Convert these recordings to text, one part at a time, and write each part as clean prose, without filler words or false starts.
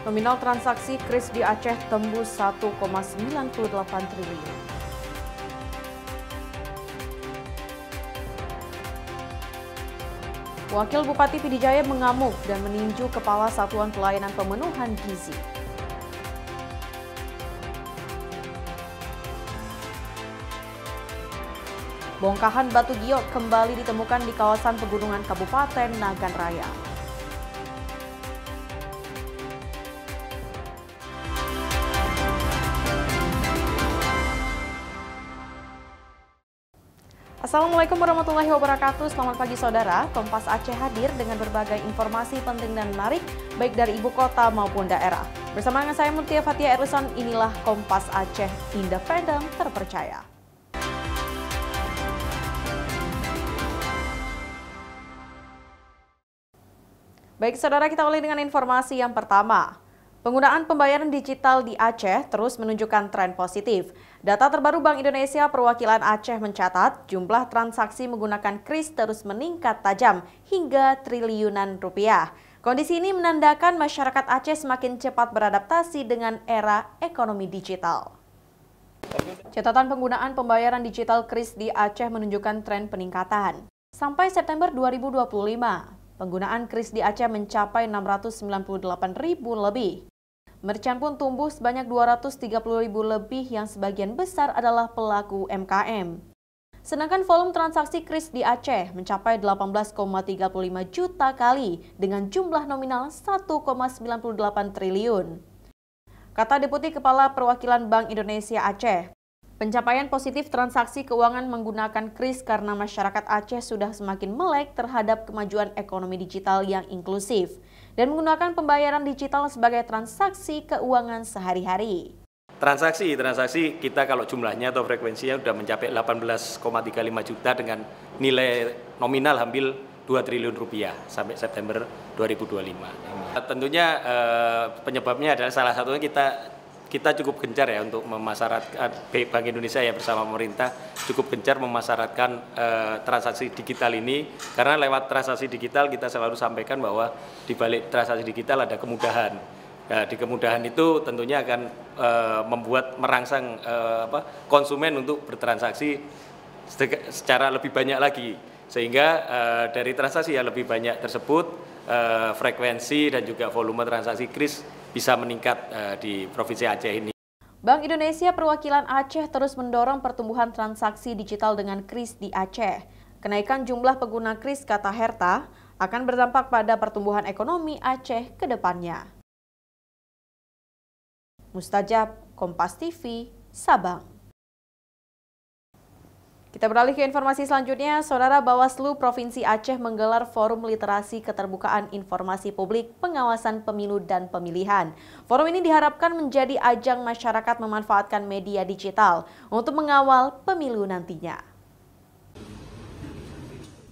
Nominal transaksi kris di Aceh tembus 1,98 triliun. Wakil Bupati Pidijaya mengamuk dan meninju Kepala Satuan Pelayanan Pemenuhan Gizi. Bongkahan batu giok kembali ditemukan di kawasan pegunungan Kabupaten Nagan Raya. Assalamualaikum warahmatullahi wabarakatuh. Selamat pagi saudara. Kompas Aceh hadir dengan berbagai informasi penting dan menarik baik dari ibu kota maupun daerah. Bersama dengan saya Mutia Fatia Erlison, inilah Kompas Aceh, independen, terpercaya. Baik saudara, kita mulai dengan informasi yang pertama. Penggunaan pembayaran digital di Aceh terus menunjukkan tren positif. Data terbaru Bank Indonesia perwakilan Aceh mencatat jumlah transaksi menggunakan kris terus meningkat tajam hingga triliunan rupiah. Kondisi ini menandakan masyarakat Aceh semakin cepat beradaptasi dengan era ekonomi digital. Catatan penggunaan pembayaran digital kris di Aceh menunjukkan tren peningkatan. Sampai September 2025, penggunaan kris di Aceh mencapai 698.000 lebih. Merchant pun tumbuh sebanyak 230.000 lebih yang sebagian besar adalah pelaku UMKM. Sedangkan volume transaksi kris di Aceh mencapai 18,35 juta kali dengan jumlah nominal 1,98 triliun. Kata Deputi Kepala Perwakilan Bank Indonesia Aceh, pencapaian positif transaksi keuangan menggunakan kris karena masyarakat Aceh sudah semakin melek terhadap kemajuan ekonomi digital yang inklusif dan menggunakan pembayaran digital sebagai transaksi keuangan sehari-hari. Transaksi kita kalau jumlahnya atau frekuensinya sudah mencapai 18,35 juta dengan nilai nominal hampir 2 triliun rupiah sampai September 2025. Tentunya penyebabnya adalah salah satunya kita cukup gencar ya untuk memasyaratkan, Bank Indonesia ya bersama pemerintah cukup gencar memasyaratkan transaksi digital ini, karena lewat transaksi digital kita selalu sampaikan bahwa di balik transaksi digital ada kemudahan. Nah, di kemudahan itu tentunya akan merangsang konsumen untuk bertransaksi secara lebih banyak lagi, sehingga dari transaksi yang lebih banyak tersebut frekuensi dan juga volume transaksi kris bisa meningkat di Provinsi Aceh ini. Bank Indonesia perwakilan Aceh terus mendorong pertumbuhan transaksi digital dengan kris di Aceh. Kenaikan jumlah pengguna kris, kata Herta, akan berdampak pada pertumbuhan ekonomi Aceh ke depannya. Mustajab, Kompas TV, Sabang. Kita beralih ke informasi selanjutnya. Saudara, Bawaslu Provinsi Aceh menggelar Forum Literasi Keterbukaan Informasi Publik Pengawasan Pemilu dan Pemilihan. Forum ini diharapkan menjadi ajang masyarakat memanfaatkan media digital untuk mengawal pemilu nantinya.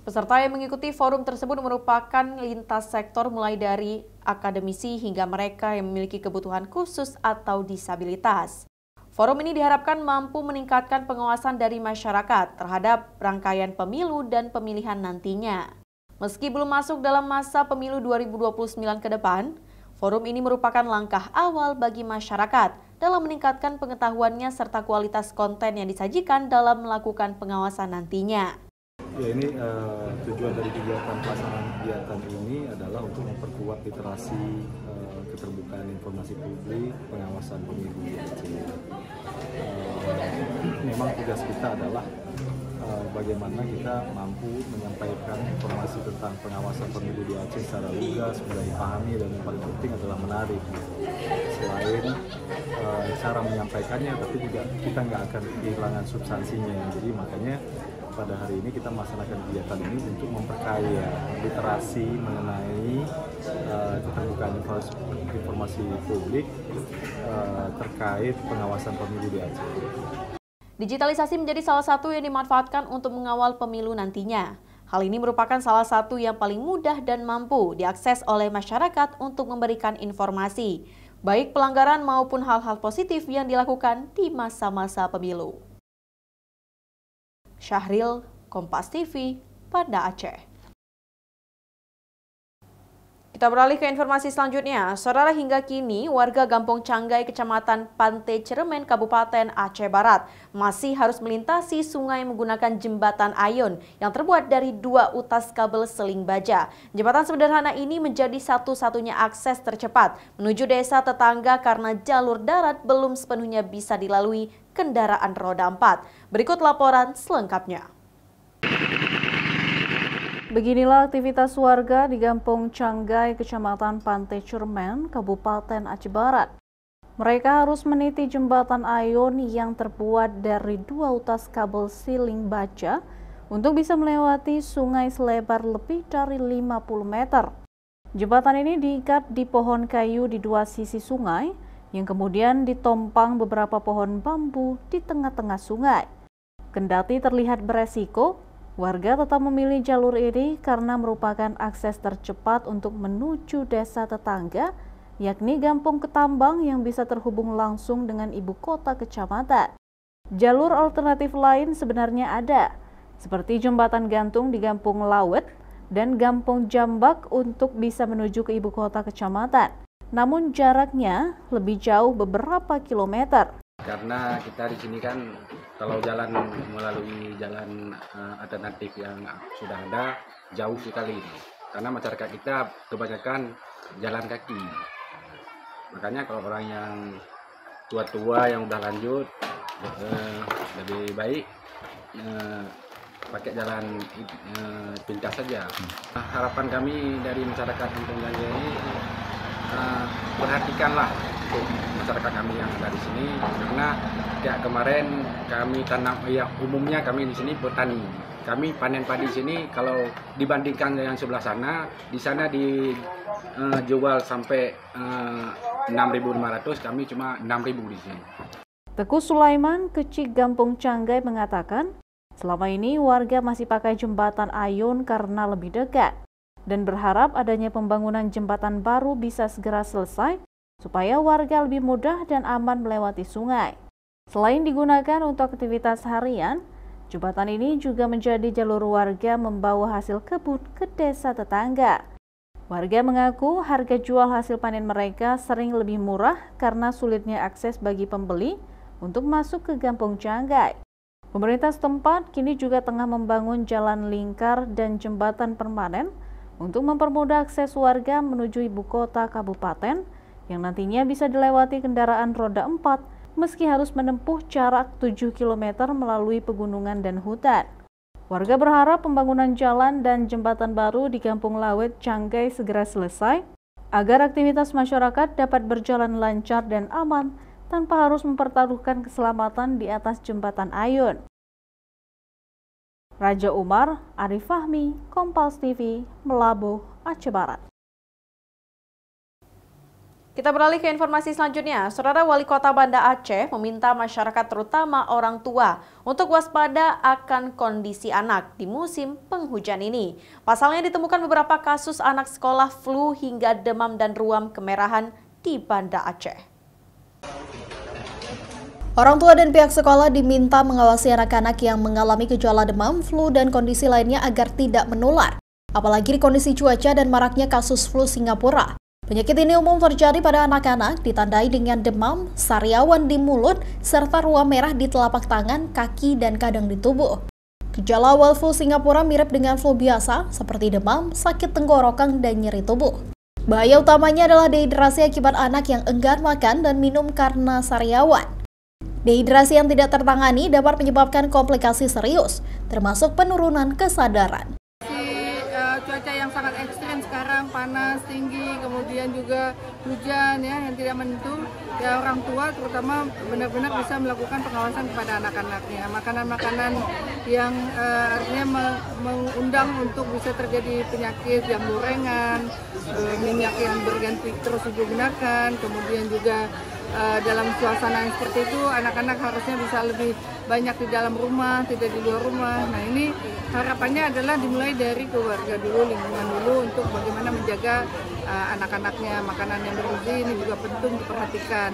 Peserta yang mengikuti forum tersebut merupakan lintas sektor mulai dari akademisi hingga mereka yang memiliki kebutuhan khusus atau disabilitas. Forum ini diharapkan mampu meningkatkan pengawasan dari masyarakat terhadap rangkaian pemilu dan pemilihan nantinya. Meski belum masuk dalam masa pemilu 2029 ke depan, forum ini merupakan langkah awal bagi masyarakat dalam meningkatkan pengetahuannya serta kualitas konten yang disajikan dalam melakukan pengawasan nantinya. Ya, ini tujuan dari kegiatan pelaksanaan kegiatan ini adalah untuk memperkuat literasi keterbukaan informasi publik, pengawasan pemilu di Aceh. Memang tugas kita adalah bagaimana kita mampu menyampaikan informasi tentang pengawasan pemilu di Aceh secara lugas, mudah dipahami, dan yang paling penting adalah menarik. Selain cara menyampaikannya, tapi juga kita nggak akan kehilangan substansinya. Jadi makanya pada hari ini kita melaksanakan kegiatan ini untuk memperkaya literasi mengenai keterbukaan informasi publik terkait pengawasan pemilu di Aceh. Digitalisasi menjadi salah satu yang dimanfaatkan untuk mengawal pemilu nantinya. Hal ini merupakan salah satu yang paling mudah dan mampu diakses oleh masyarakat untuk memberikan informasi, baik pelanggaran maupun hal-hal positif yang dilakukan di masa-masa pemilu. Syahril, Kompas TV, Banda Aceh. Kita beralih ke informasi selanjutnya. Saudara, hingga kini warga Gampong Canggai, Kecamatan Pantai Ceremen, Kabupaten Aceh Barat masih harus melintasi sungai menggunakan jembatan ayun yang terbuat dari 2 utas kabel seling baja. Jembatan sederhana ini menjadi satu-satunya akses tercepat menuju desa tetangga karena jalur darat belum sepenuhnya bisa dilalui kendaraan roda 4. Berikut laporan selengkapnya. Beginilah aktivitas warga di Gampong Canggai, Kecamatan Pantai Ceremen, Kabupaten Aceh Barat. Mereka harus meniti jembatan ayun yang terbuat dari 2 utas kabel siling baja untuk bisa melewati sungai selebar lebih dari 50 meter. Jembatan ini diikat di pohon kayu di 2 sisi sungai yang kemudian ditompang beberapa pohon bambu di tengah-tengah sungai. Kendati terlihat beresiko, warga tetap memilih jalur ini karena merupakan akses tercepat untuk menuju desa tetangga, yakni Gampong Ketambang yang bisa terhubung langsung dengan ibu kota kecamatan. Jalur alternatif lain sebenarnya ada, seperti jembatan gantung di Gampong Lawet dan Gampong Jambak untuk bisa menuju ke ibu kota kecamatan. Namun jaraknya lebih jauh beberapa kilometer. Karena kita di sini kan kalau jalan melalui jalan alternatif yang sudah ada jauh sekali. Karena masyarakat kita kebanyakan jalan kaki. Makanya kalau orang yang tua-tua yang udah lanjut lebih baik pakai jalan pintas saja. Harapan kami dari masyarakat Gampong Canggai ini perhatikanlah untuk masyarakat kami yang ada di sini, karena kayak kemarin kami tanam, ya umumnya kami di sini petani, kami panen padi di sini. Kalau dibandingkan dengan sebelah sana, di sana dijual sampai 6.500, kami cuma 6.000 di sini. Teguh Sulaiman, Kecik Gampong Canggai mengatakan, selama ini warga masih pakai jembatan ayun karena lebih dekat dan berharap adanya pembangunan jembatan baru bisa segera selesai supaya warga lebih mudah dan aman melewati sungai. Selain digunakan untuk aktivitas harian, jembatan ini juga menjadi jalur warga membawa hasil kebun ke desa tetangga. Warga mengaku harga jual hasil panen mereka sering lebih murah karena sulitnya akses bagi pembeli untuk masuk ke Gampong Canggai. Pemerintah setempat kini juga tengah membangun jalan lingkar dan jembatan permanen untuk mempermudah akses warga menuju ibu kota kabupaten yang nantinya bisa dilewati kendaraan roda 4 meski harus menempuh jarak 7 km melalui pegunungan dan hutan. Warga berharap pembangunan jalan dan jembatan baru di Gampong Lawet Canggai segera selesai agar aktivitas masyarakat dapat berjalan lancar dan aman tanpa harus mempertaruhkan keselamatan di atas jembatan ayun. Raja Umar, Arif Fahmi, Kompas TV, Melabuh, Aceh Barat. Kita beralih ke informasi selanjutnya. Saudara, Wali Kota Banda Aceh meminta masyarakat terutama orang tua untuk waspada akan kondisi anak di musim penghujan ini. Pasalnya ditemukan beberapa kasus anak sekolah flu hingga demam dan ruam kemerahan di Banda Aceh. Orang tua dan pihak sekolah diminta mengawasi anak-anak yang mengalami gejala demam, flu, dan kondisi lainnya agar tidak menular. Apalagi di kondisi cuaca dan maraknya kasus flu Singapura. Penyakit ini umum terjadi pada anak-anak, ditandai dengan demam, sariawan di mulut, serta ruam merah di telapak tangan, kaki, dan kadang di tubuh. Gejala awal flu Singapura mirip dengan flu biasa, seperti demam, sakit tenggorokan, dan nyeri tubuh. Bahaya utamanya adalah dehidrasi akibat anak yang enggan makan dan minum karena sariawan. Dehidrasi yang tidak tertangani dapat menyebabkan komplikasi serius, termasuk penurunan kesadaran. Cuaca yang sangat ekstrim sekarang, panas tinggi, kemudian juga hujan ya yang tidak menentu. Ya orang tua terutama benar-benar bisa melakukan pengawasan kepada anak-anaknya. Makanan-makanan yang artinya mengundang untuk bisa terjadi penyakit yang gorengan, minyak yang berganti terus digunakan, kemudian juga dalam suasana yang seperti itu anak-anak harusnya bisa lebih banyak di dalam rumah, tidak di luar rumah. Nah ini harapannya adalah dimulai dari keluarga dulu, lingkungan dulu untuk bagaimana menjaga anak-anaknya. Makanan yang bergizi ini juga penting diperhatikan.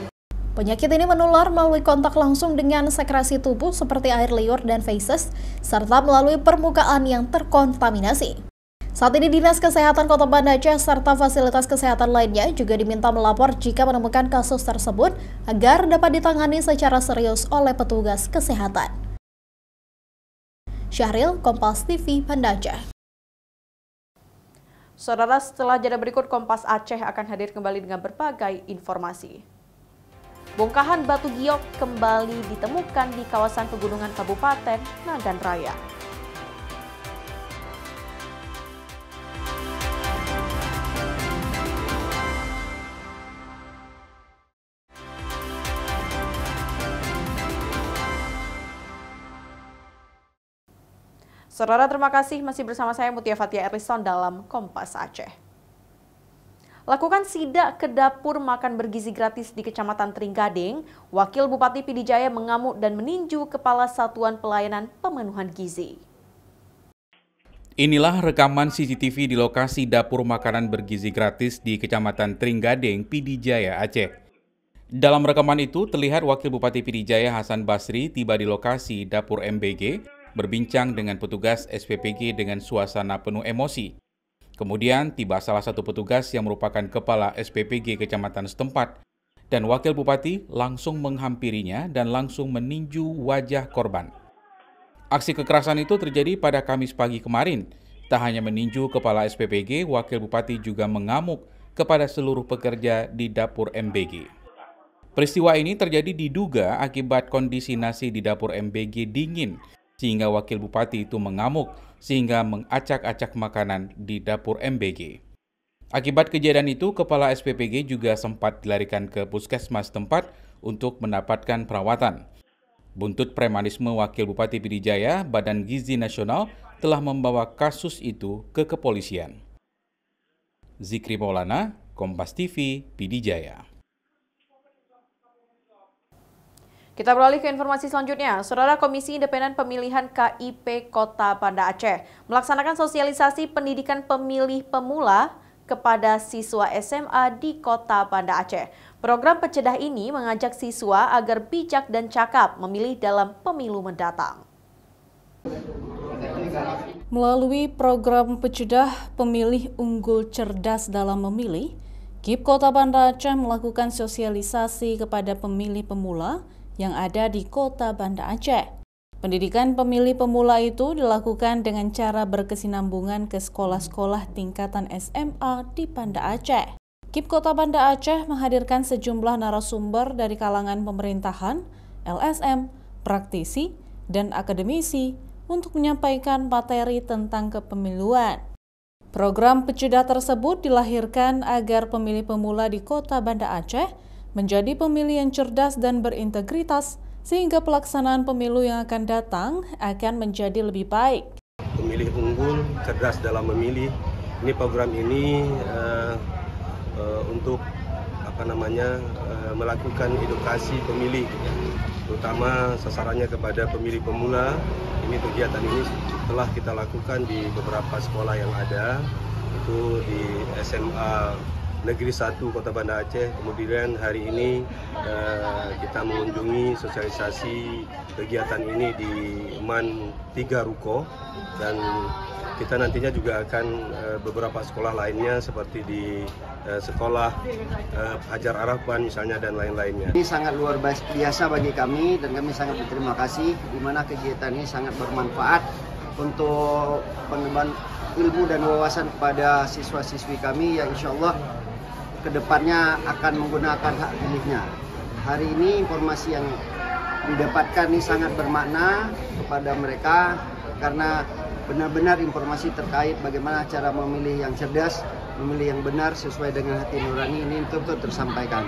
Penyakit ini menular melalui kontak langsung dengan sekresi tubuh seperti air liur dan feses, serta melalui permukaan yang terkontaminasi. Saat ini Dinas Kesehatan Kota Banda Aceh serta fasilitas kesehatan lainnya juga diminta melapor jika menemukan kasus tersebut agar dapat ditangani secara serius oleh petugas kesehatan. Syahril, Kompas TV, Banda Aceh. Saudara, setelah jeda berikut Kompas Aceh akan hadir kembali dengan berbagai informasi. Bongkahan batu giok kembali ditemukan di kawasan pegunungan Kabupaten Nagan Raya. Saudara, terima kasih masih bersama saya Mutia Fatia Erlison dalam Kompas Aceh. Lakukan sidak ke dapur makan bergizi gratis di Kecamatan Tringgading, Wakil Bupati Pidijaya mengamuk dan meninju Kepala Satuan Pelayanan Pemenuhan Gizi. Inilah rekaman CCTV di lokasi dapur makanan bergizi gratis di Kecamatan Tringgading, Pidijaya, Aceh. Dalam rekaman itu terlihat Wakil Bupati Pidijaya Hasan Basri tiba di lokasi dapur MBG, berbincang dengan petugas SPPG dengan suasana penuh emosi. Kemudian tiba salah satu petugas yang merupakan kepala SPPG kecamatan setempat dan Wakil Bupati langsung menghampirinya dan langsung meninju wajah korban. Aksi kekerasan itu terjadi pada Kamis pagi kemarin. Tak hanya meninju kepala SPPG, Wakil Bupati juga mengamuk kepada seluruh pekerja di dapur MBG. Peristiwa ini terjadi diduga akibat kondisi nasi di dapur MBG dingin, sehingga Wakil Bupati itu mengamuk sehingga mengacak-acak makanan di dapur MBG. Akibat kejadian itu, Kepala SPPG juga sempat dilarikan ke puskesmas tempat untuk mendapatkan perawatan. Buntut premanisme Wakil Bupati Pidijaya, Badan Gizi Nasional telah membawa kasus itu ke kepolisian. Zikri Maulana, Kompas TV, Pidijaya. Kita beralih ke informasi selanjutnya. Saudara, Komisi Independen Pemilihan KIP Kota Banda Aceh melaksanakan sosialisasi pendidikan pemilih pemula kepada siswa SMA di Kota Banda Aceh. Program pencedah ini mengajak siswa agar bijak dan cakap memilih dalam pemilu mendatang. Melalui program pencedah pemilih unggul cerdas dalam memilih, KIP Kota Banda Aceh melakukan sosialisasi kepada pemilih pemula yang ada di Kota Banda Aceh. Pendidikan pemilih pemula itu dilakukan dengan cara berkesinambungan ke sekolah-sekolah tingkatan SMA di Banda Aceh. KIP Kota Banda Aceh menghadirkan sejumlah narasumber dari kalangan pemerintahan, LSM, praktisi, dan akademisi untuk menyampaikan materi tentang kepemiluan. Program pencedah tersebut dilahirkan agar pemilih pemula di Kota Banda Aceh menjadi pemilih yang cerdas dan berintegritas, sehingga pelaksanaan pemilu yang akan datang akan menjadi lebih baik. Pemilih unggul, cerdas dalam memilih. Ini program ini untuk melakukan edukasi pemilih, terutama sasarannya kepada pemilih pemula. Ini kegiatan ini telah kita lakukan di beberapa sekolah yang ada, itu di SMA Negeri 1 Kota Banda Aceh. Kemudian hari ini kita mengunjungi sosialisasi kegiatan ini di MAN 3 Ruko, dan kita nantinya juga akan beberapa sekolah lainnya seperti di sekolah Hajar Arafan misalnya dan lain-lainnya. Ini sangat luar biasa bagi kami dan kami sangat berterima kasih di mana kegiatan ini sangat bermanfaat untuk pengembangan ilmu dan wawasan kepada siswa-siswi kami yang insya Allah kedepannya akan menggunakan hak pilihnya. Hari ini informasi yang didapatkan ini sangat bermakna kepada mereka karena benar-benar informasi terkait bagaimana cara memilih yang cerdas, memilih yang benar sesuai dengan hati nurani ini tentu tersampaikan.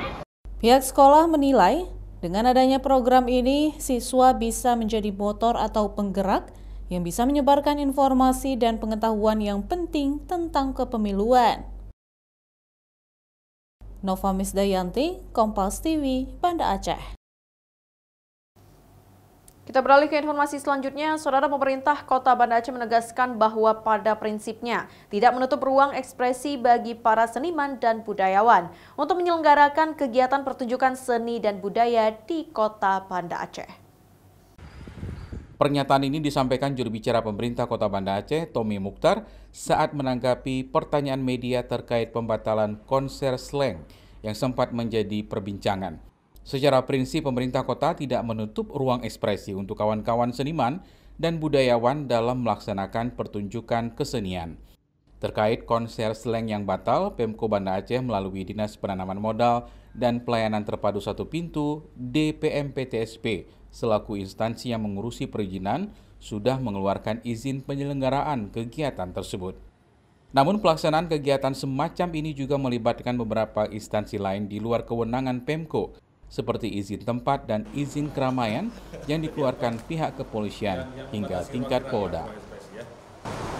Pihak sekolah menilai dengan adanya program ini siswa bisa menjadi motor atau penggerak yang bisa menyebarkan informasi dan pengetahuan yang penting tentang kepemiluan. Nova Misdayanti, Kompas TV, Banda Aceh. Kita beralih ke informasi selanjutnya. Saudara, pemerintah Kota Banda Aceh menegaskan bahwa pada prinsipnya tidak menutup ruang ekspresi bagi para seniman dan budayawan untuk menyelenggarakan kegiatan pertunjukan seni dan budaya di Kota Banda Aceh. Pernyataan ini disampaikan juru bicara pemerintah Kota Banda Aceh, Tommy Mukhtar, saat menanggapi pertanyaan media terkait pembatalan konser slang yang sempat menjadi perbincangan. Secara prinsip, pemerintah kota tidak menutup ruang ekspresi untuk kawan-kawan seniman dan budayawan dalam melaksanakan pertunjukan kesenian. Terkait konser slang yang batal, Pemko Banda Aceh melalui Dinas Penanaman Modal dan Pelayanan Terpadu Satu Pintu (DPMPTSP) selaku instansi yang mengurusi perizinan sudah mengeluarkan izin penyelenggaraan kegiatan tersebut. Namun pelaksanaan kegiatan semacam ini juga melibatkan beberapa instansi lain di luar kewenangan Pemko, seperti izin tempat dan izin keramaian yang dikeluarkan pihak kepolisian hingga tingkat Polda.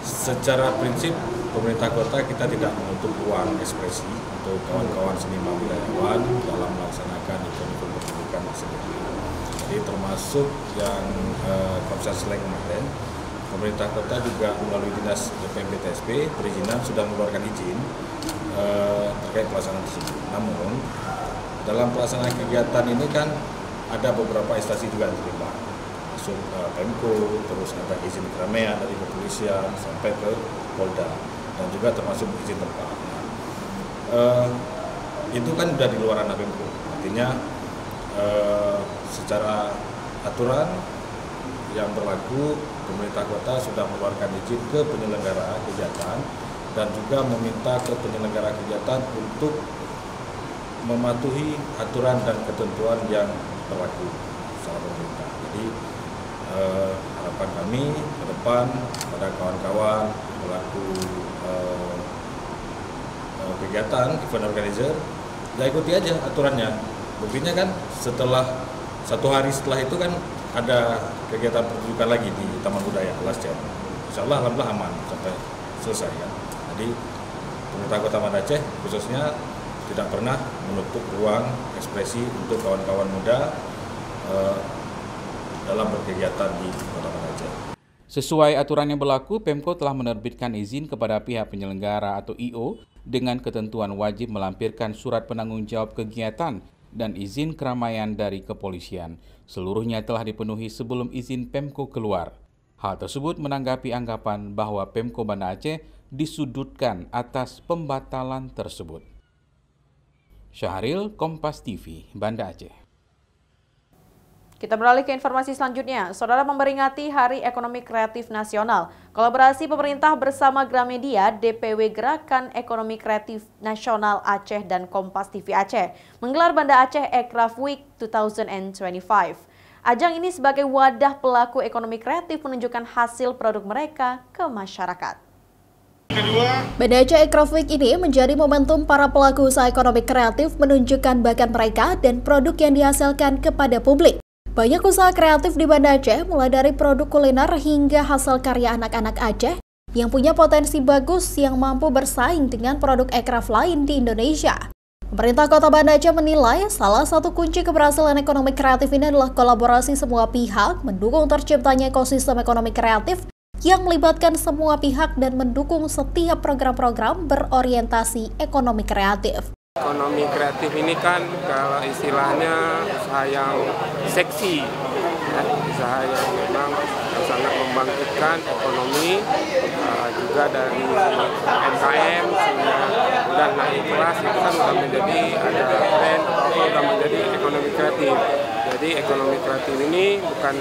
Secara prinsip, pemerintah kota kita tidak menutup ruang ekspresi untuk kawan-kawan seniman budayawan dalam melaksanakan event-event pertunjukan tersebut. Jadi termasuk yang konser slang kemarin, pemerintah kota juga melalui Dinas DPMPTSP perizinan sudah mengeluarkan izin terkait pelaksanaan tersebut. Namun dalam pelaksanaan kegiatan ini kan ada beberapa instansi juga yang terlibat, masuk Pemko, terus ada izin keramaian dari kepolisian sampai ke Polda, dan juga termasuk izin tempat. Itu kan sudah di luar ranah Pemko, artinya secara aturan yang berlaku, pemerintah kota sudah mengeluarkan izin ke penyelenggara kegiatan dan juga meminta ke penyelenggara kegiatan untuk mematuhi aturan dan ketentuan yang berlaku secara pemerintah. Jadi harapan kami ke depan pada kawan-kawan pelaku kegiatan, event organizer, ya ikuti aja aturannya. Buktinya kan setelah 1 hari setelah itu kan ada kegiatan pertunjukan lagi di Taman Budaya Last Jam. Insya Allah alhamdulillah aman sampai selesai kan. Jadi pemerintah Kota Banda Aceh khususnya tidak pernah menutup ruang ekspresi untuk kawan-kawan muda dalam berkegiatan di Kota Banda Aceh. Sesuai aturan yang berlaku, Pemko telah menerbitkan izin kepada pihak penyelenggara atau IO dengan ketentuan wajib melampirkan surat penanggung jawab kegiatan dan izin keramaian dari kepolisian. Seluruhnya telah dipenuhi sebelum izin Pemko keluar. Hal tersebut menanggapi anggapan bahwa Pemko Banda Aceh disudutkan atas pembatalan tersebut. Syahril, Kompas TV, Banda Aceh. Kita beralih ke informasi selanjutnya. Saudara, memperingati Hari Ekonomi Kreatif Nasional, kolaborasi pemerintah bersama Gramedia, DPW Gerakan Ekonomi Kreatif Nasional Aceh dan Kompas TV Aceh menggelar Banda Aceh Aircraft Week 2025. Ajang ini sebagai wadah pelaku ekonomi kreatif menunjukkan hasil produk mereka ke masyarakat. Banda Aceh Aircraft Week ini menjadi momentum para pelaku usaha ekonomi kreatif menunjukkan bakat mereka dan produk yang dihasilkan kepada publik. Banyak usaha kreatif di Banda Aceh, mulai dari produk kuliner hingga hasil karya anak-anak Aceh yang punya potensi bagus yang mampu bersaing dengan produk aircraft lain di Indonesia. Pemerintah Kota Banda Aceh menilai salah satu kunci keberhasilan ekonomi kreatif ini adalah kolaborasi semua pihak mendukung terciptanya ekosistem ekonomi kreatif yang melibatkan semua pihak dan mendukung setiap program-program berorientasi ekonomi kreatif. Ekonomi kreatif ini kan kalau istilahnya usaha yang seksi, ya, usaha yang memang sangat membangkitkan ekonomi, juga dari UMKM sehingga sudah naik kelas, itu kan sudah menjadi ada tren sudah menjadi ekonomi kreatif. Jadi ekonomi kreatif ini bukan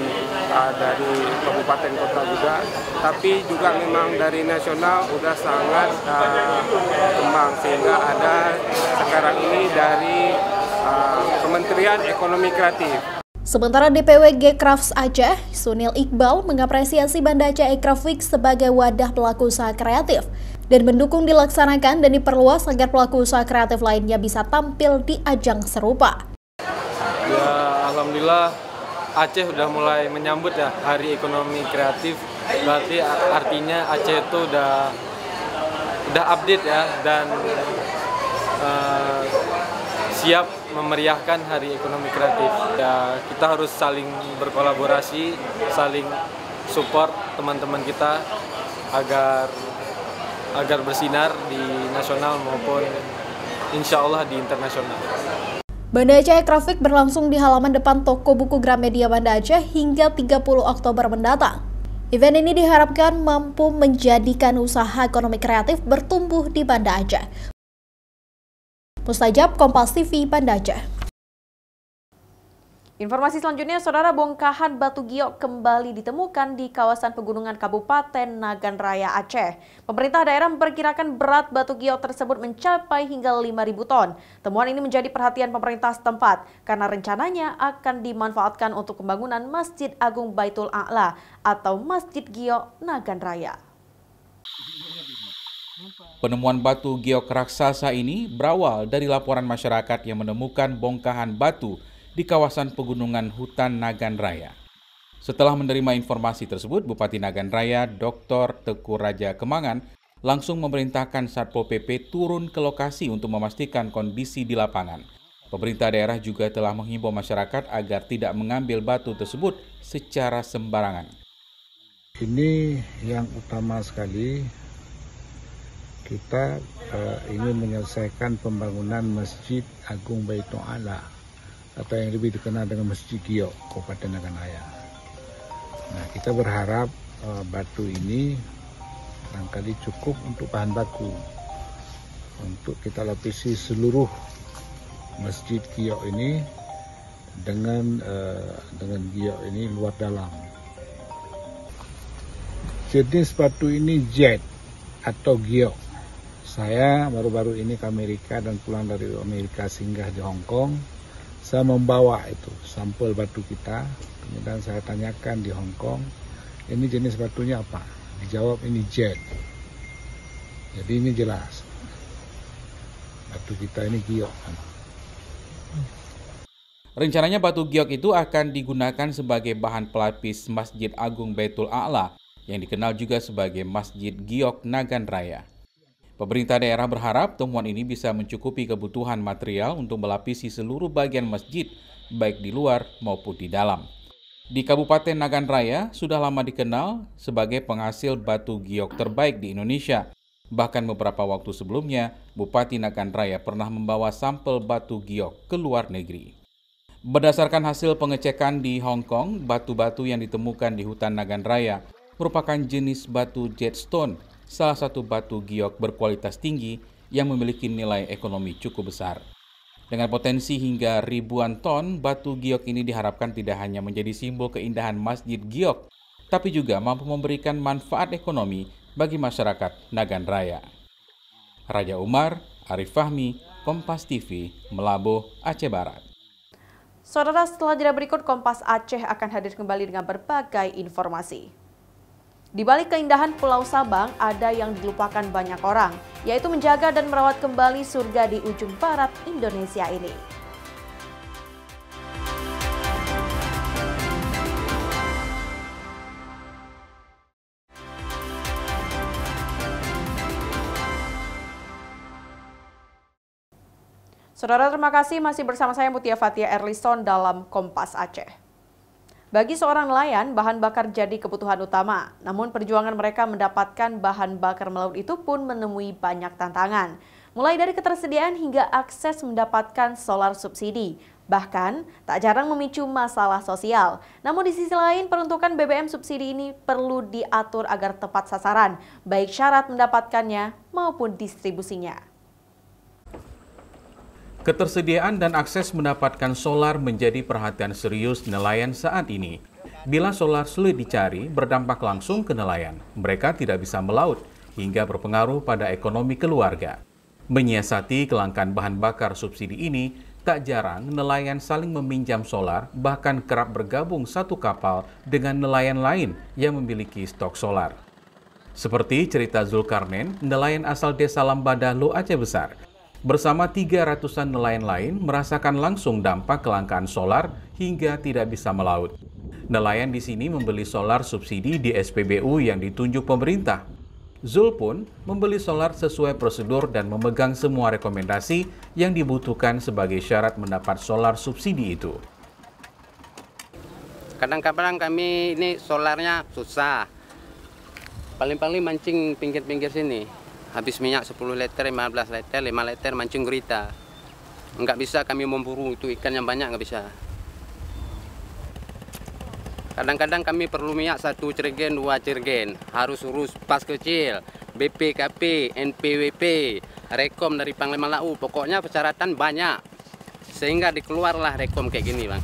dari kabupaten kota juga, tapi juga memang dari nasional sudah sangat berkembang, sehingga ada sekarang ini dari Kementerian Ekonomi Kreatif. Sementara DPW G-Crafts Aceh, Sunil Iqbal mengapresiasi Banda Aceh Aircraft Week sebagai wadah pelaku usaha kreatif dan mendukung dilaksanakan dan diperluas agar pelaku usaha kreatif lainnya bisa tampil di ajang serupa. Ya, alhamdulillah Aceh sudah mulai menyambut ya Hari Ekonomi Kreatif. Berarti artinya Aceh itu udah update ya dan siap memeriahkan Hari Ekonomi Kreatif. Ya, kita harus saling berkolaborasi, saling support teman-teman kita agar bersinar di nasional maupun insya Allah di internasional. Banda Aceh Grafik berlangsung di halaman depan toko buku Gramedia Banda Aceh hingga 30 Oktober mendatang. Event ini diharapkan mampu menjadikan usaha ekonomi kreatif bertumbuh di Banda Aceh. Mustajab, Kompas TV, Banda Aceh. Informasi selanjutnya, saudara, bongkahan batu giok kembali ditemukan di kawasan pegunungan Kabupaten Nagan Raya, Aceh. Pemerintah daerah memperkirakan berat batu giok tersebut mencapai hingga 5.000 ton. Temuan ini menjadi perhatian pemerintah setempat karena rencananya akan dimanfaatkan untuk pembangunan Masjid Agung Baitul A'la atau Masjid Giok Nagan Raya. Penemuan batu giok raksasa ini berawal dari laporan masyarakat yang menemukan bongkahan batu di kawasan pegunungan hutan Nagan Raya. Setelah menerima informasi tersebut, Bupati Nagan Raya Dr. Teku Raja Kemangan langsung memerintahkan Satpol PP turun ke lokasi untuk memastikan kondisi di lapangan. Pemerintah daerah juga telah menghimbau masyarakat agar tidak mengambil batu tersebut secara sembarangan. Ini yang utama sekali, kita ingin menyelesaikan pembangunan Masjid Agung Baitul A'la atau yang lebih dikenal dengan Masjid Giok Kabupaten Nagan Raya. Nah, kita berharap batu ini barangkali cukup untuk bahan baku untuk kita lapisi seluruh Masjid Giok ini dengan giok ini luar dalam. Jenis batu ini jet atau giok. Saya baru-baru ini ke Amerika dan pulang dari Amerika singgah di Hong Kong. Saya membawa itu sampel batu kita, kemudian saya tanyakan di Hong Kong, ini jenis batunya apa? Dijawab ini jet. Jadi ini jelas, batu kita ini giok. Rencananya batu giok itu akan digunakan sebagai bahan pelapis Masjid Agung Baitul A'la yang dikenal juga sebagai Masjid Giok Nagan Raya. Pemerintah daerah berharap temuan ini bisa mencukupi kebutuhan material untuk melapisi seluruh bagian masjid, baik di luar maupun di dalam. Di Kabupaten Nagan Raya sudah lama dikenal sebagai penghasil batu giok terbaik di Indonesia. Bahkan beberapa waktu sebelumnya, Bupati Nagan Raya pernah membawa sampel batu giok ke luar negeri. Berdasarkan hasil pengecekan di Hong Kong, batu-batu yang ditemukan di hutan Nagan Raya merupakan jenis batu jetstone, salah satu batu giok berkualitas tinggi yang memiliki nilai ekonomi cukup besar. Dengan potensi hingga ribuan ton, batu giok ini diharapkan tidak hanya menjadi simbol keindahan Masjid Giok, tapi juga mampu memberikan manfaat ekonomi bagi masyarakat Nagan Raya. Raja Umar, Arif Fahmi, Kompas TV, Melabuh, Aceh Barat. Saudara, setelah jeda berikut, Kompas Aceh akan hadir kembali dengan berbagai informasi. Di balik keindahan Pulau Sabang, ada yang dilupakan banyak orang, yaitu menjaga dan merawat kembali surga di ujung barat Indonesia ini. Saudara, terima kasih masih bersama saya Mutia Fatia Erlison dalam Kompas Aceh. Bagi seorang nelayan, bahan bakar jadi kebutuhan utama. Namun perjuangan mereka mendapatkan bahan bakar melaut itu pun menemui banyak tantangan. Mulai dari ketersediaan hingga akses mendapatkan solar subsidi. Bahkan, tak jarang memicu masalah sosial. Namun di sisi lain, peruntukan BBM subsidi ini perlu diatur agar tepat sasaran, baik syarat mendapatkannya maupun distribusinya. Ketersediaan dan akses mendapatkan solar menjadi perhatian serius nelayan saat ini. Bila solar sulit dicari, berdampak langsung ke nelayan. Mereka tidak bisa melaut hingga berpengaruh pada ekonomi keluarga. Menyiasati kelangkaan bahan bakar subsidi ini, tak jarang nelayan saling meminjam solar, bahkan kerap bergabung satu kapal dengan nelayan lain yang memiliki stok solar. Seperti cerita Zulkarnain, nelayan asal desa Lambadahlo, Aceh Besar. Bersama 300-an nelayan lain merasakan langsung dampak kelangkaan solar hingga tidak bisa melaut. Nelayan di sini membeli solar subsidi di SPBU yang ditunjuk pemerintah. Zul pun membeli solar sesuai prosedur dan memegang semua rekomendasi yang dibutuhkan sebagai syarat mendapat solar subsidi itu. Kadang-kadang kami ini solarnya susah. Paling-paling mancing pinggir-pinggir sini. Habis minyak 10 liter, 15 liter, 5 liter mancing gurita. Nggak bisa kami memburu itu ikan yang banyak, nggak bisa. Kadang-kadang kami perlu minyak 1 cirgen, 2 cirgen. Harus urus pas kecil, BPKP, NPWP, Rekom dari Panglima Lau. Pokoknya persyaratan banyak. Sehingga dikeluarlah Rekom kayak gini, Bang.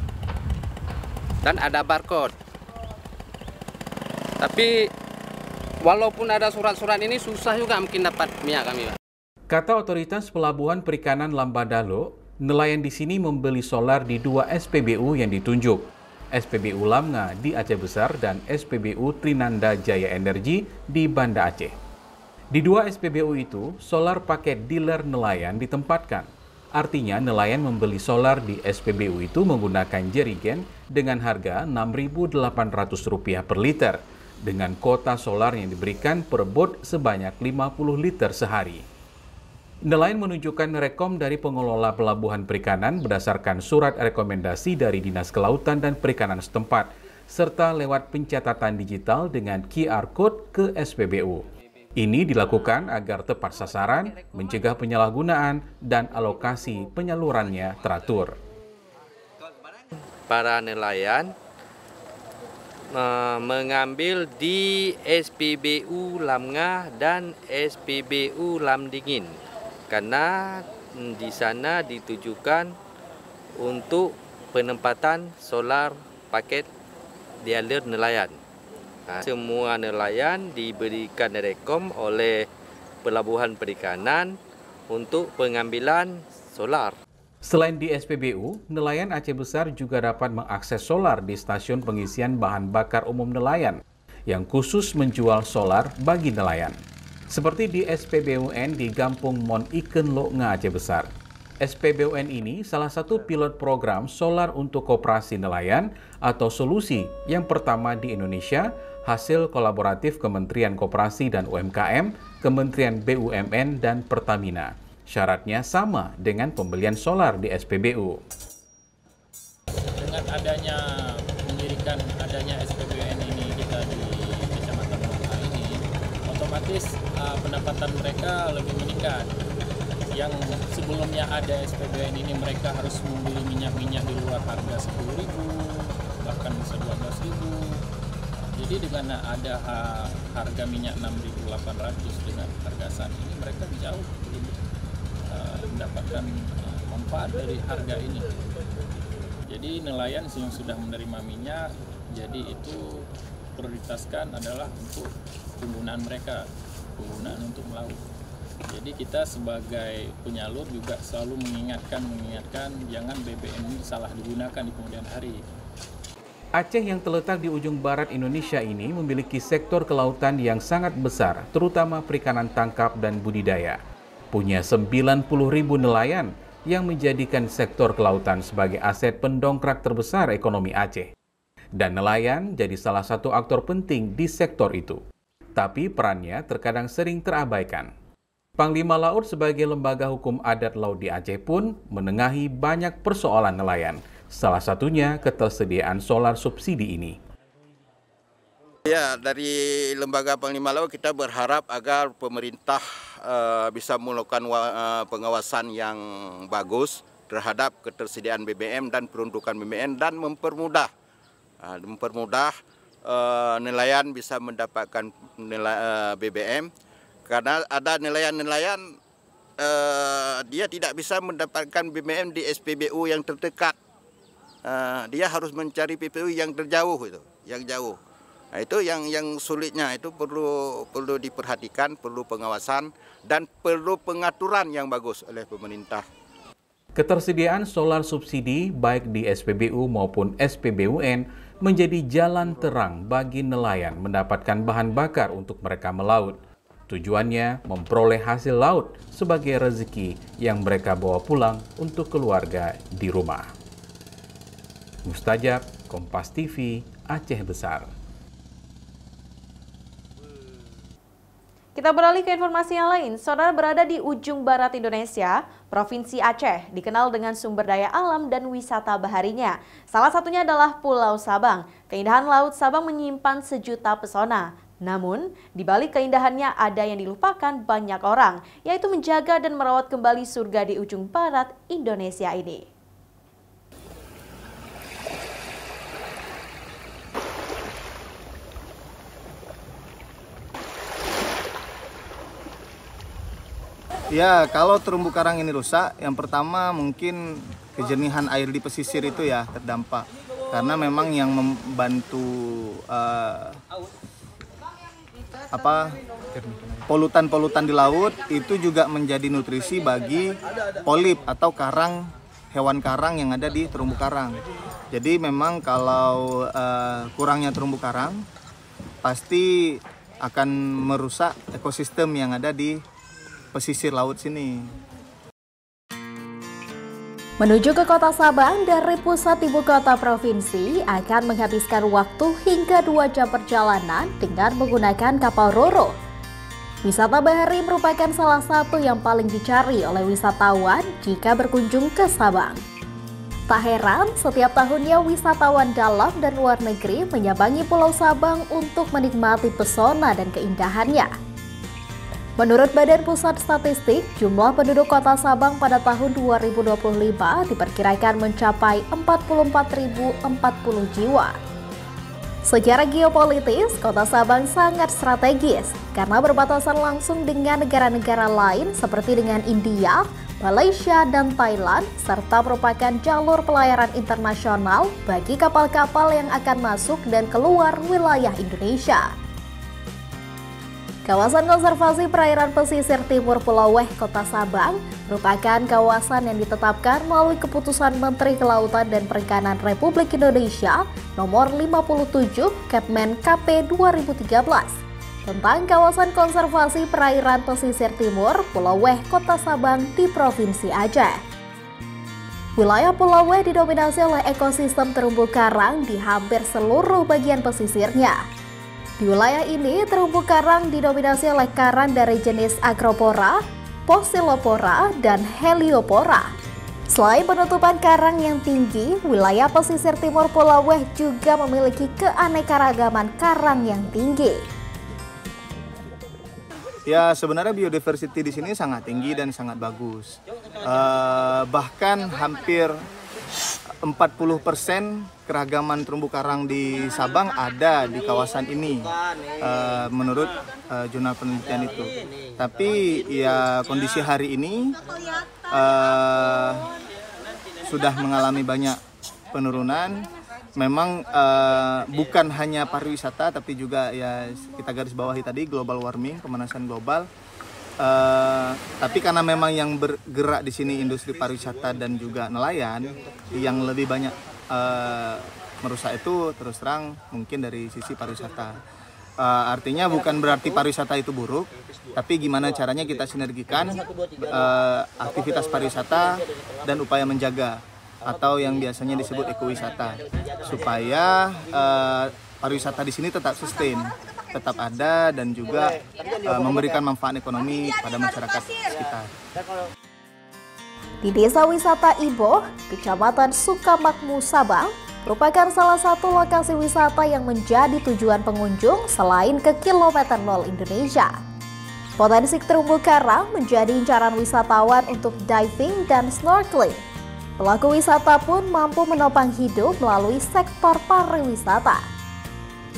Dan ada barcode. Tapi walaupun ada surat-surat ini, susah juga mungkin dapat minyak kami, Bang. Kata otoritas pelabuhan perikanan Lambadalo, nelayan di sini membeli solar di 2 SPBU yang ditunjuk. SPBU Lamnga di Aceh Besar dan SPBU Trinanda Jaya Energi di Banda Aceh. Di 2 SPBU itu, solar paket dealer nelayan ditempatkan. Artinya nelayan membeli solar di SPBU itu menggunakan jerigen dengan harga Rp6.800 per liter, dengan kuota solar yang diberikan per bot sebanyak 50 liter sehari. Nelayan menunjukkan rekom dari pengelola pelabuhan perikanan berdasarkan surat rekomendasi dari Dinas Kelautan dan Perikanan setempat, serta lewat pencatatan digital dengan QR Code ke SPBU. Ini dilakukan agar tepat sasaran, mencegah penyalahgunaan, dan alokasi penyalurannya teratur. Para nelayan mengambil di SPBU Lamnga dan SPBU Lamdingin. Karena di sana ditujukan untuk penempatan solar paket dealer nelayan. Semua nelayan diberikan rekom oleh Pelabuhan Perikanan untuk pengambilan solar. Selain di SPBU, nelayan Aceh Besar juga dapat mengakses solar di stasiun pengisian bahan bakar umum nelayan yang khusus menjual solar bagi nelayan. Seperti di SPBUN di Gampung Mon Iken Loknga Aceh Besar. SPBUN ini salah satu pilot program solar untuk koperasi nelayan atau solusi yang pertama di Indonesia, hasil kolaboratif Kementerian Koperasi dan UMKM, Kementerian BUMN, dan Pertamina. Syaratnya sama dengan pembelian solar di SPBU. Dengan adanya mendirikan adanya SPBUN ini kita di Kecamatan Loknga ini, otomatis pendapatan mereka lebih meningkat. Yang sebelumnya ada SPBUN ini mereka harus membeli minyak-minyak di luar harga 10.000, bahkan bisa 12.000. Jadi dengan ada harga minyak 6.800 dengan harga saat ini, mereka jauh mendapatkan manfaat dari harga ini. Jadi nelayan yang sudah menerima minyak, jadi itu prioritaskan adalah untuk penggunaan mereka, penggunaan untuk melaut. Jadi kita sebagai penyalur juga selalu mengingatkan jangan BBM ini salah digunakan di kemudian hari. Aceh yang terletak di ujung barat Indonesia ini memiliki sektor kelautan yang sangat besar, terutama perikanan tangkap dan budidaya. Punya 90.000 nelayan yang menjadikan sektor kelautan sebagai aset pendongkrak terbesar ekonomi Aceh. Dan nelayan jadi salah satu aktor penting di sektor itu. Tapi perannya terkadang sering terabaikan. Panglima Laut sebagai lembaga hukum adat laut di Aceh pun menengahi banyak persoalan nelayan. Salah satunya ketersediaan solar subsidi ini. Ya, dari lembaga Panglima Laut kita berharap agar pemerintah bisa melakukan pengawasan yang bagus terhadap ketersediaan BBM dan peruntukan BBM dan mempermudah nelayan bisa mendapatkan BBM. Karena ada nelayan-nelayan dia tidak bisa mendapatkan BBM di SPBU yang terdekat. Dia harus mencari PPU yang terjauh itu, yang jauh. Nah, itu yang sulitnya, itu perlu diperhatikan, perlu pengawasan dan perlu pengaturan yang bagus oleh pemerintah. Ketersediaan solar subsidi baik di SPBU maupun SPBUN menjadi jalan terang bagi nelayan mendapatkan bahan bakar untuk mereka melaut. Tujuannya memperoleh hasil laut sebagai rezeki yang mereka bawa pulang untuk keluarga di rumah. Mustajab, Kompas TV, Aceh Besar. Kita beralih ke informasi yang lain. Saudara, berada di ujung barat Indonesia, Provinsi Aceh dikenal dengan sumber daya alam dan wisata baharinya. Salah satunya adalah Pulau Sabang. Keindahan Laut Sabang menyimpan sejuta pesona. Namun, di balik keindahannya ada yang dilupakan banyak orang, yaitu menjaga dan merawat kembali surga di ujung barat Indonesia ini. Ya, kalau terumbu karang ini rusak, yang pertama mungkin kejernihan air di pesisir itu ya terdampak. Karena memang yang membantu polutan-polutan di laut itu juga menjadi nutrisi bagi polip atau karang, hewan karang yang ada di terumbu karang. Jadi memang kalau kurangnya terumbu karang pasti akan merusak ekosistem yang ada di pesisir laut sini. Menuju ke kota Sabang dari pusat ibu kota provinsi akan menghabiskan waktu hingga 2 jam perjalanan dengan menggunakan kapal Roro. Wisata bahari merupakan salah satu yang paling dicari oleh wisatawan jika berkunjung ke Sabang. Tak heran, setiap tahunnya wisatawan dalam dan luar negeri menyambangi Pulau Sabang untuk menikmati pesona dan keindahannya. Menurut Badan Pusat Statistik, jumlah penduduk kota Sabang pada tahun 2025 diperkirakan mencapai 44.040 jiwa. Secara geopolitis, kota Sabang sangat strategis karena berbatasan langsung dengan negara-negara lain seperti dengan India, Malaysia, dan Thailand, serta merupakan jalur pelayaran internasional bagi kapal-kapal yang akan masuk dan keluar wilayah Indonesia. Kawasan Konservasi Perairan Pesisir Timur Pulau Weh, Kota Sabang, merupakan kawasan yang ditetapkan melalui Keputusan Menteri Kelautan dan Perikanan Republik Indonesia Nomor 57 Kepmen KP 2013 tentang Kawasan Konservasi Perairan Pesisir Timur Pulau Weh, Kota Sabang di Provinsi Aceh. Wilayah Pulau Weh didominasi oleh ekosistem terumbu karang di hampir seluruh bagian pesisirnya. Di wilayah ini, terumbu karang didominasi oleh karang dari jenis Acropora, Poecilopora, dan Heliopora. Selain penutupan karang yang tinggi, wilayah pesisir timur Pulau Weh juga memiliki keanekaragaman karang yang tinggi. Ya, sebenarnya biodiversity di sini sangat tinggi dan sangat bagus. Bahkan hampir 40% keragaman terumbu karang di Sabang ada di kawasan ini, menurut jurnal penelitian itu. Tapi ya kondisi hari ini sudah mengalami banyak penurunan. Memang bukan hanya pariwisata, tapi juga ya kita garis bawahi tadi global warming, pemanasan global. Tapi karena memang yang bergerak di sini industri pariwisata dan juga nelayan, yang lebih banyak merusak itu terus terang mungkin dari sisi pariwisata. Artinya bukan berarti pariwisata itu buruk, tapi gimana caranya kita sinergikan aktivitas pariwisata dan upaya menjaga atau yang biasanya disebut ekowisata, supaya pariwisata di sini tetap sustain, tetap ada dan juga memberikan manfaat ekonomi pada masyarakat sekitar. Di Desa Wisata Iboh, Kecamatan Sukamakmur, Sabang, merupakan salah satu lokasi wisata yang menjadi tujuan pengunjung selain ke kilometer 0 Indonesia. Potensi terumbu karang menjadi incaran wisatawan untuk diving dan snorkeling. Pelaku wisata pun mampu menopang hidup melalui sektor pariwisata.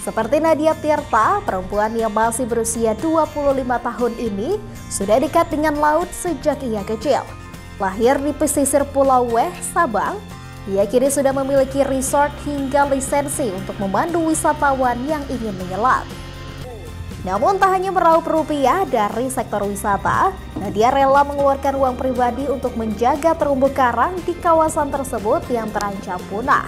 Seperti Nadia Tirta, perempuan yang masih berusia 25 tahun ini sudah dekat dengan laut sejak ia kecil. Lahir di pesisir Pulau Weh, Sabang, ia kini sudah memiliki resort hingga lisensi untuk memandu wisatawan yang ingin menyelam. Namun tak hanya meraup rupiah dari sektor wisata, Nadia rela mengeluarkan uang pribadi untuk menjaga terumbu karang di kawasan tersebut yang terancam punah.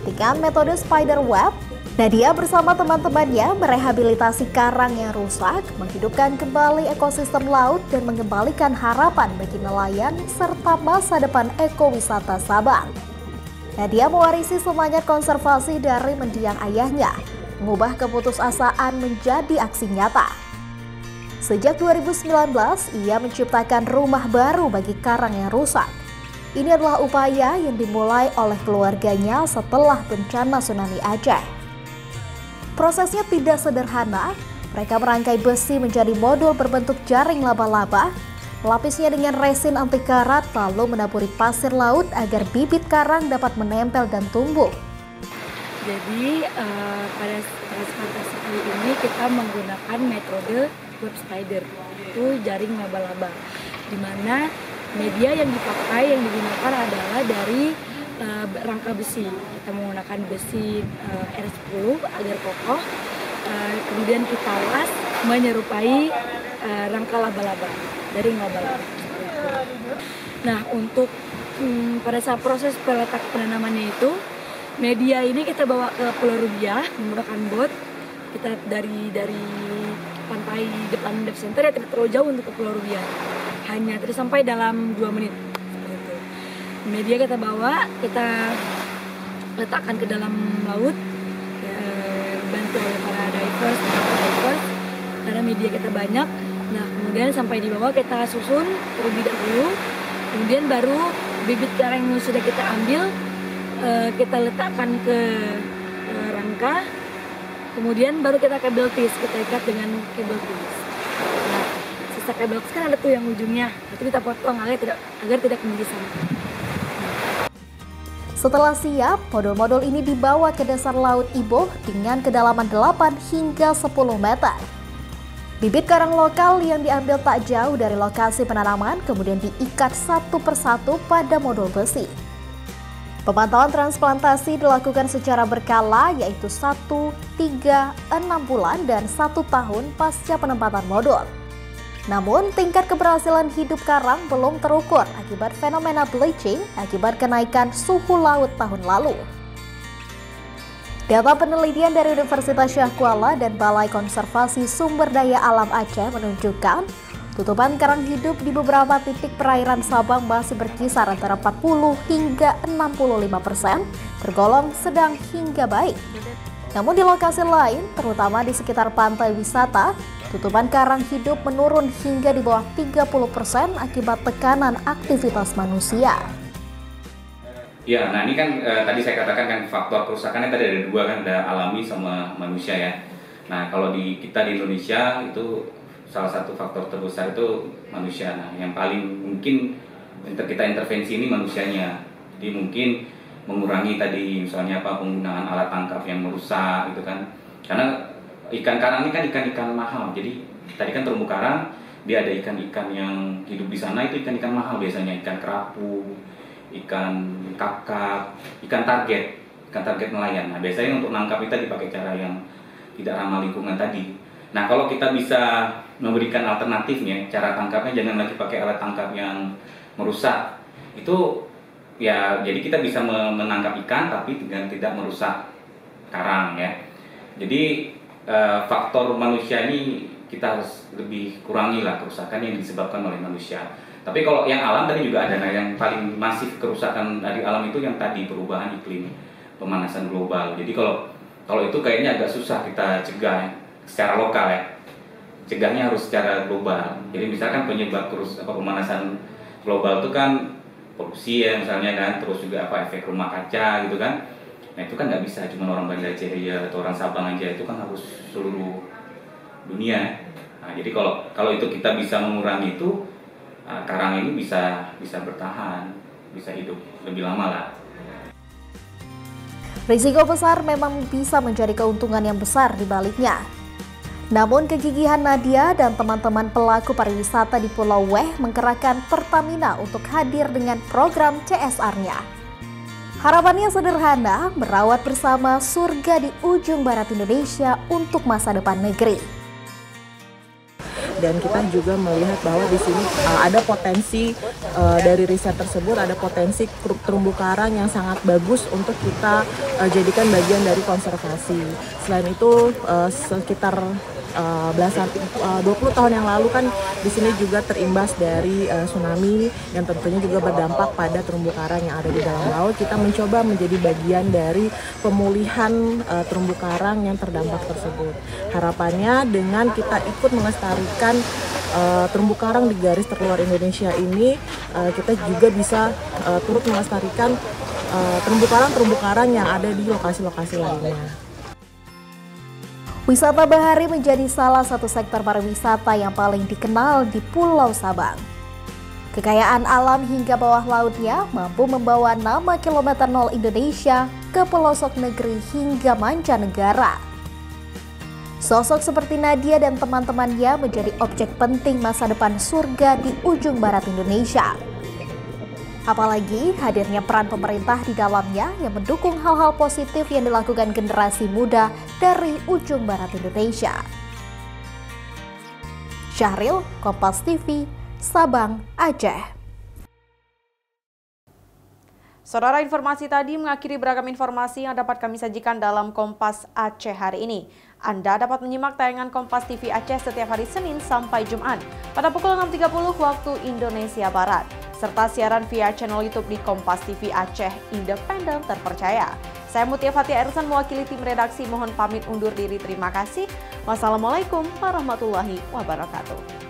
Dengan metode spider web, Nadia bersama teman-temannya merehabilitasi karang yang rusak, menghidupkan kembali ekosistem laut dan mengembalikan harapan bagi nelayan serta masa depan ekowisata Sabang. Nadia mewarisi semangat konservasi dari mendiang ayahnya, mengubah keputusasaan menjadi aksi nyata. Sejak 2019, ia menciptakan rumah baru bagi karang yang rusak. Ini adalah upaya yang dimulai oleh keluarganya setelah bencana tsunami Aceh. Prosesnya tidak sederhana, Mereka merangkai besi menjadi modul berbentuk jaring laba-laba, melapisnya dengan resin anti karat, lalu menaburi pasir laut agar bibit karang dapat menempel dan tumbuh. Jadi pada transplantasi kali ini kita menggunakan metode web spider, itu jaring laba-laba, di mana media yang dipakai, yang digunakan adalah dari rangka besi. Kita menggunakan besi R10 agar kokoh, kemudian kita las menyerupai rangka laba-laba, jaring laba-laba. Nah, untuk pada saat proses peletak penanamannya itu, media ini kita bawa ke Pulau Rubiah menggunakan bot. Kita dari pantai depan Dev Center ya tidak terlalu jauh untuk ke Pulau Rubiah, hanya tidak sampai dalam 2 menit. Media kita bawa, kita letakkan ke dalam laut, bantu oleh para divers, karena media kita banyak. Nah, kemudian sampai di bawah kita susun terlebih dahulu, kemudian baru bibit karang yang sudah kita ambil kita letakkan ke rangka, kemudian baru kita kabel tis, kita ikat dengan kabel tis. Nah, sisa kabel tis kan ada tuh yang ujungnya, itu kita potong agar tidak kemudisan. Setelah siap, modul-modul ini dibawa ke dasar laut Iboh dengan kedalaman 8 hingga 10 meter. Bibit karang lokal yang diambil tak jauh dari lokasi penanaman kemudian diikat satu persatu pada modul besi. Pemantauan transplantasi dilakukan secara berkala, yaitu 1, 3, 6 bulan, dan 1 tahun pasca penempatan modul. Namun, tingkat keberhasilan hidup karang belum terukur akibat fenomena bleaching akibat kenaikan suhu laut tahun lalu. Data penelitian dari Universitas Syah Kuala dan Balai Konservasi Sumber Daya Alam Aceh menunjukkan tutupan karang hidup di beberapa titik perairan Sabang masih berkisar antara 40 hingga 65%, tergolong sedang hingga baik. Namun di lokasi lain, terutama di sekitar pantai wisata, tutupan karang hidup menurun hingga di bawah 30% akibat tekanan aktivitas manusia. Ya, nah ini kan tadi saya katakan kan faktor kerusakannya tadi ada 2 kan, ada alami sama manusia ya. Nah kalau kita di Indonesia itu salah satu faktor terbesar itu manusia. Nah yang paling mungkin kita intervensi ini manusianya. Jadi mungkin mengurangi tadi misalnya penggunaan alat tangkap yang merusak gitu kan. Karena ikan karang ini kan ikan-ikan mahal. Jadi tadi kan terumbu karang dia ada ikan-ikan yang hidup di sana, itu ikan-ikan mahal biasanya, ikan kerapu, ikan kakap, ikan target nelayan. Nah biasanya untuk nangkap kita dipakai cara yang tidak ramah lingkungan tadi. Nah kalau kita bisa memberikan alternatifnya, cara tangkapnya jangan lagi pakai alat tangkap yang merusak, itu ya jadi kita bisa menangkap ikan tapi dengan tidak merusak karang ya. Jadi faktor manusia ini kita harus lebih kurangi lah kerusakan yang disebabkan oleh manusia. Tapi kalau yang alam tadi juga ada, nah yang paling masif kerusakan dari alam itu yang tadi perubahan iklim, pemanasan global. Jadi kalau itu kayaknya agak susah kita cegah secara lokal ya. Cegahnya harus secara global. Jadi misalkan penyebab pemanasan global itu kan polusi ya misalnya kan, terus juga efek rumah kaca gitu kan. Nah itu kan nggak bisa cuma orang Banda Aceh ya atau orang Sabang aja, itu kan harus seluruh dunia. Nah jadi kalau itu kita bisa mengurangi itu, karang ini bisa bertahan, bisa hidup lebih lama lah. Risiko besar memang bisa menjadi keuntungan yang besar di baliknya. Namun kegigihan Nadia dan teman-teman pelaku pariwisata di Pulau Weh menggerakkan Pertamina untuk hadir dengan program CSR-nya. Harapannya sederhana, merawat bersama surga di ujung barat Indonesia untuk masa depan negeri. Dan kita juga melihat bahwa di sini ada potensi dari riset tersebut, ada potensi terumbu karang yang sangat bagus untuk kita jadikan bagian dari konservasi. Selain itu sekitar 20 tahun yang lalu kan di sini juga terimbas dari tsunami yang tentunya juga berdampak pada terumbu karang yang ada di dalam laut. Kita mencoba menjadi bagian dari pemulihan terumbu karang yang terdampak tersebut. Harapannya dengan kita ikut melestarikan terumbu karang di garis terluar Indonesia ini, kita juga bisa turut melestarikan terumbu karang yang ada di lokasi-lokasi lainnya. Wisata bahari menjadi salah satu sektor pariwisata yang paling dikenal di Pulau Sabang. Kekayaan alam hingga bawah lautnya mampu membawa nama Kilometer Nol Indonesia ke pelosok negeri hingga mancanegara. Sosok seperti Nadia dan teman-temannya menjadi objek penting masa depan surga di ujung barat Indonesia. Apalagi hadirnya peran pemerintah di dalamnya yang mendukung hal-hal positif yang dilakukan generasi muda dari ujung barat Indonesia. Syahril, Kompas TV, Sabang, Aceh. Saudara, informasi tadi mengakhiri beragam informasi yang dapat kami sajikan dalam Kompas Aceh hari ini. Anda dapat menyimak tayangan Kompas TV Aceh setiap hari Senin sampai Jumat pada pukul 6.30 waktu Indonesia Barat, serta siaran via channel YouTube di Kompas TV Aceh Independen Terpercaya. Saya Mutia Fatia Ersan mewakili tim redaksi mohon pamit undur diri. Terima kasih. Wassalamualaikum warahmatullahi wabarakatuh.